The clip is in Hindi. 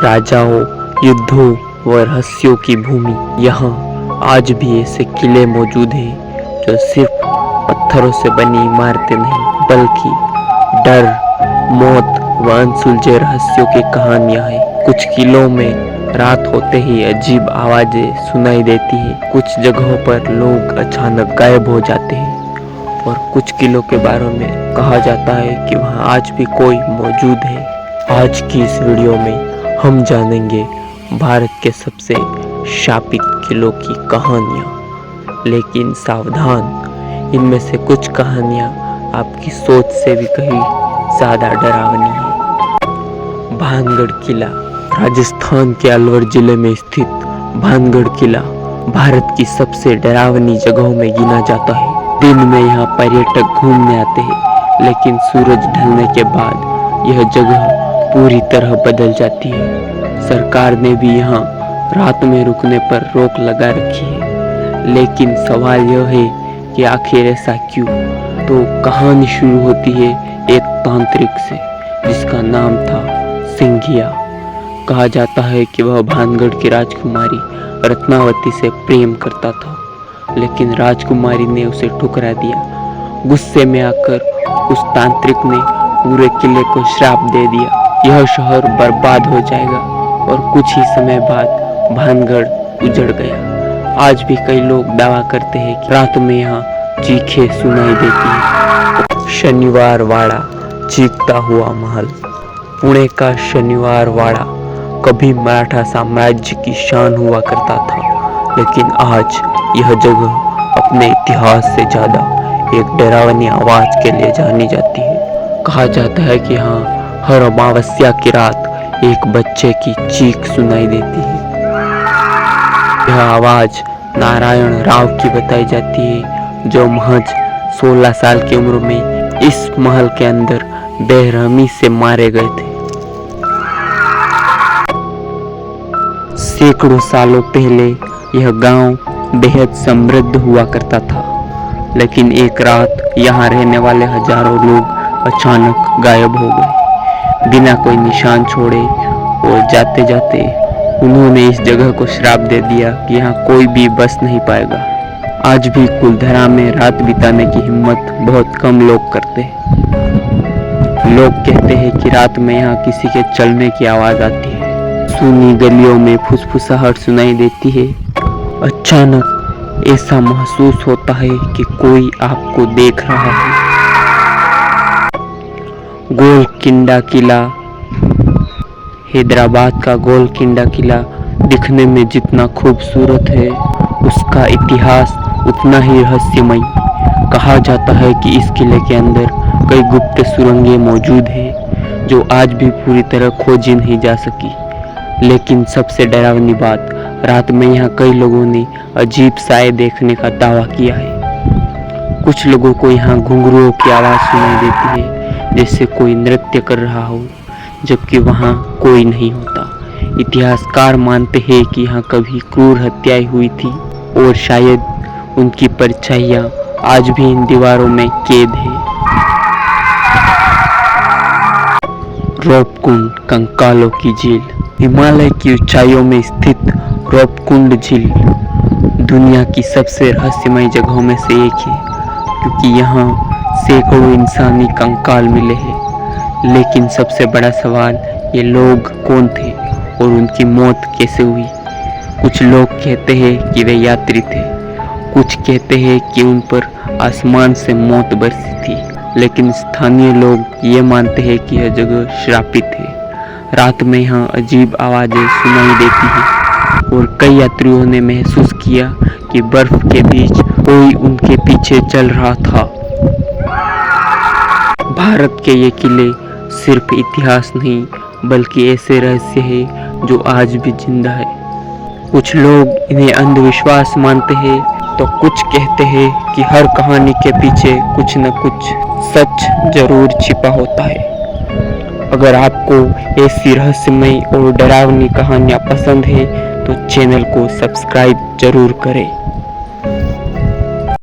राजाओं, युद्धों व रहस्यों की भूमि। यहाँ आज भी ऐसे किले मौजूद हैं जो सिर्फ पत्थरों से बनी इमारतें नहीं, बल्कि डर, मौत व अनसुलझे रहस्यों की कहानियां हैं। कुछ किलों में रात होते ही अजीब आवाजें सुनाई देती है, कुछ जगहों पर लोग अचानक गायब हो जाते हैं और कुछ किलों के बारे में कहा जाता है कि वहाँ आज भी कोई मौजूद है। आज की इस वीडियो में हम जानेंगे भारत के सबसे शापित किलों की कहानियाँ। लेकिन सावधान, इनमें से कुछ कहानियाँ आपकी सोच से भी कहीं ज़्यादा डरावनी है। भानगढ़ किला। राजस्थान के अलवर जिले में स्थित भानगढ़ किला भारत की सबसे डरावनी जगहों में गिना जाता है। दिन में यहाँ पर्यटक घूमने आते हैं, लेकिन सूरज ढलने के बाद यह जगह पूरी तरह बदल जाती है। सरकार ने भी यहाँ रात में रुकने पर रोक लगा रखी है, लेकिन सवाल यह है कि आखिर ऐसा क्यों? तो कहानी शुरू होती है एक तांत्रिक से जिसका नाम था सिंघिया। कहा जाता है कि वह भानगढ़ की राजकुमारी रत्नावती से प्रेम करता था, लेकिन राजकुमारी ने उसे ठुकरा दिया। गुस्से में आकर उस तांत्रिक ने पूरे किले को श्राप दे दिया, यह शहर बर्बाद हो जाएगा। और कुछ ही समय बाद भानगढ़ उजड़ गया। आज भी कई लोग दावा करते हैं कि रात में यहाँ चीखें सुनाई देती है। शनिवार वाड़ा, चीखता हुआ महल। पुणे का शनिवार वाड़ा कभी मराठा साम्राज्य की शान हुआ करता था, लेकिन आज यह जगह अपने इतिहास से ज्यादा एक डरावनी आवाज के लिए जानी जाती है। कहा जाता है कि यहाँ हर अमावस्या की रात एक बच्चे की चीख सुनाई देती है। यह आवाज नारायण राव की बताई जाती है, जो महज 16 साल की उम्र में इस महल के अंदर बेरहमी से मारे गए थे। सैकड़ों सालों पहले यह गांव बेहद समृद्ध हुआ करता था, लेकिन एक रात यहाँ रहने वाले हजारों लोग अचानक गायब हो गए, बिना कोई निशान छोड़े। और जाते जाते उन्होंने इस जगह को श्राप दे दिया कि यहाँ कोई भी बस नहीं पाएगा। आज भी कुलधरा में रात बिताने की हिम्मत बहुत कम लोग करते हैं। लोग कहते हैं कि रात में यहाँ किसी के चलने की आवाज आती है, सूनी गलियों में फुसफुसाहट सुनाई देती है। अचानक ऐसा महसूस होता है कि कोई आपको देख रहा है। गोलकिंडा किला। हैदराबाद का गोलकिंडा किला दिखने में जितना खूबसूरत है, उसका इतिहास उतना ही रहस्यमय। कहा जाता है कि इस किले के अंदर कई गुप्त सुरंगें मौजूद हैं, जो आज भी पूरी तरह खोजी नहीं जा सकी। लेकिन सबसे डरावनी बात, रात में यहाँ कई लोगों ने अजीब साए देखने का दावा किया है। कुछ लोगों को यहाँ घुंघरुओं की आवाज़ सुनाई देती है, जैसे कोई नृत्य कर रहा हो, जबकि वहाँ कोई नहीं होता। इतिहासकार मानते हैं कि यहाँ कभी क्रूर हत्याएं हुई थी और शायद उनकी परछाइयाँ आज भी इन दीवारों में कैद है। रॉपकुंड, कंकालों की झील। हिमालय की ऊंचाइयों में स्थित रॉपकुंड झील दुनिया की सबसे रहस्यमय जगहों में से एक है, क्योंकि यहाँ सैकड़ों इंसानी कंकाल मिले हैं। लेकिन सबसे बड़ा सवाल, ये लोग कौन थे और उनकी मौत कैसे हुई? कुछ लोग कहते हैं कि वे यात्री थे, कुछ कहते हैं कि उन पर आसमान से मौत बरसी थी, लेकिन स्थानीय लोग ये मानते हैं कि यह जगह श्रापित है। रात में यहाँ अजीब आवाजें सुनाई देती हैं और कई यात्रियों ने महसूस किया कि बर्फ के बीच कोई उनके पीछे चल रहा था। भारत के ये किले सिर्फ इतिहास नहीं, बल्कि ऐसे रहस्य है जो आज भी जिंदा है। कुछ लोग इन्हें अंधविश्वास मानते हैं, तो कुछ कहते हैं कि हर कहानी के पीछे कुछ न कुछ सच जरूर छिपा होता है। अगर आपको ऐसी रहस्यमय और डरावनी कहानियाँ पसंद है तो चैनल को सब्सक्राइब जरूर करें।